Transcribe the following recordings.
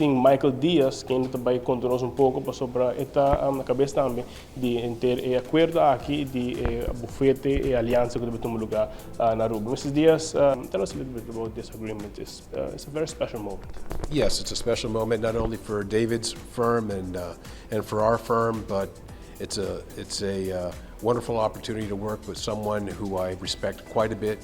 Sting Michael Diaz, que ainda vai contar-nos um pouco sobre na cabeça também de ter acordo aqui de bufete e aliança que deve tomar lugar na Aruba. Mrs. Diaz, tell us a little bit about this agreement. It's a very special moment. Yes, it's a special moment not only for David's firm and for our firm, but it's a wonderful opportunity to work with someone who I respect quite a bit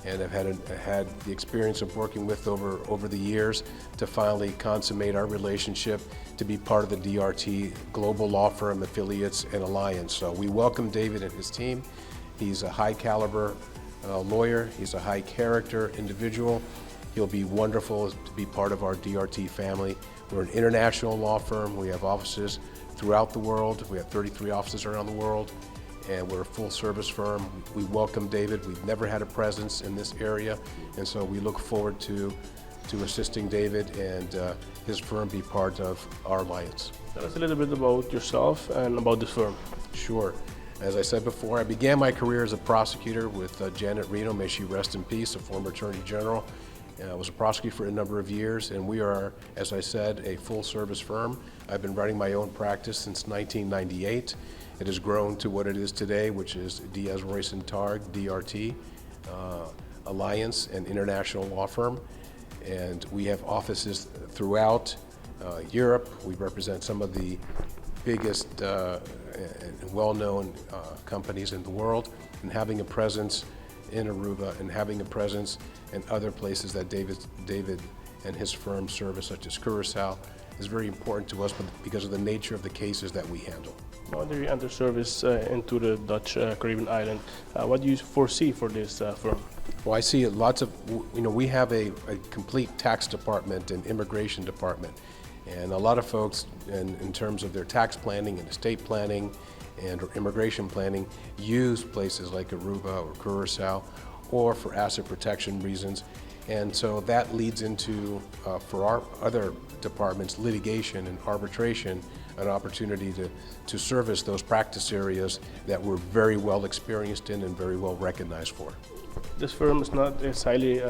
and have had the experience of working with over the years to finally consummate our relationship to be part of the DRT global law firm affiliates and alliance. So we welcome David and his team. He's a high caliber lawyer. He's a high character individual. He'll be wonderful to be part of our DRT family. We're an international law firm. We have offices throughout the world. We have 33 offices around the world, and we're a full-service firm. We welcome David. We've never had a presence in this area, and so we look forward to assisting David and his firm be part of our alliance. Tell us a little bit about yourself and about this firm. Sure. As I said before, I began my career as a prosecutor with Janet Reno, may she rest in peace, a former Attorney General. I was a prosecutor for a number of years, and we are, as I said, a full-service firm. I've been running my own practice since 1998. It has grown to what it is today, which is Diaz-Reus & Targ, DRT, Alliance, and international law firm. And we have offices throughout Europe. We represent some of the biggest and well-known companies in the world, and having a presence in Aruba and having a presence in other places that David and his firm service, such as Curacao, is very important to us because of the nature of the cases that we handle. Now that you enter service into the Dutch Caribbean island, what do you foresee for this firm? Well, I see lots of, we have a complete tax department and immigration department. And a lot of folks, in terms of their tax planning and estate planning and immigration planning, use places like Aruba or Curacao or for asset protection reasons. And so that leads into, for our other departments, litigation and arbitration, an opportunity to service those practice areas that we're very well experienced in and very well recognized for. This firm is not as highly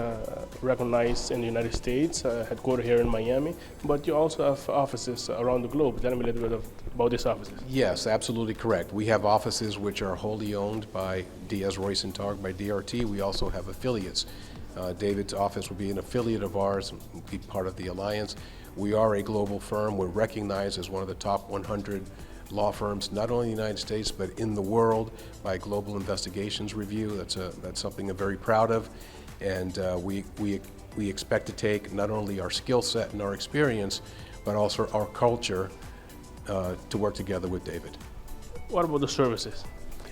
recognized in the United States, headquartered here in Miami, but you also have offices around the globe. Tell me a little bit about these offices. Yes, absolutely correct. We have offices which are wholly owned by Diaz-Reus & Targ, by DRT. We also have affiliates. David's office will be an affiliate of ours and be part of the alliance. We are a global firm. We're recognized as one of the top 100 law firms, not only in the United States, but in the world by Global Investigations Review. That's something I'm very proud of. And we expect to take not only our skill set and our experience, but also our culture to work together with David. What about the services?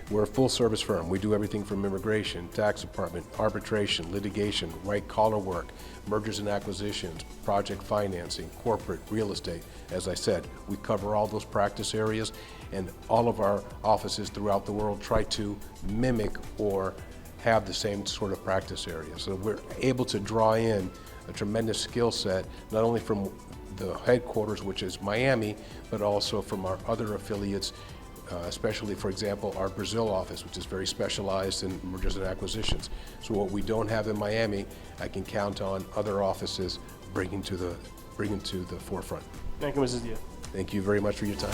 We're a full-service firm. We do everything from immigration, tax department, arbitration, litigation, white-collar work, mergers and acquisitions, project financing, corporate, real estate. As I said, we cover all those practice areas, and all of our offices throughout the world try to mimic or have the same sort of practice area. So we're able to draw in a tremendous skill set, not only from the headquarters, which is Miami, but also from our other affiliates, especially, for example, our Brazil office, which is very specialized in mergers and acquisitions. So what we don't have in Miami, I can count on other offices bringing to the forefront. Thank you, Mrs. Diaz. Thank you very much for your time.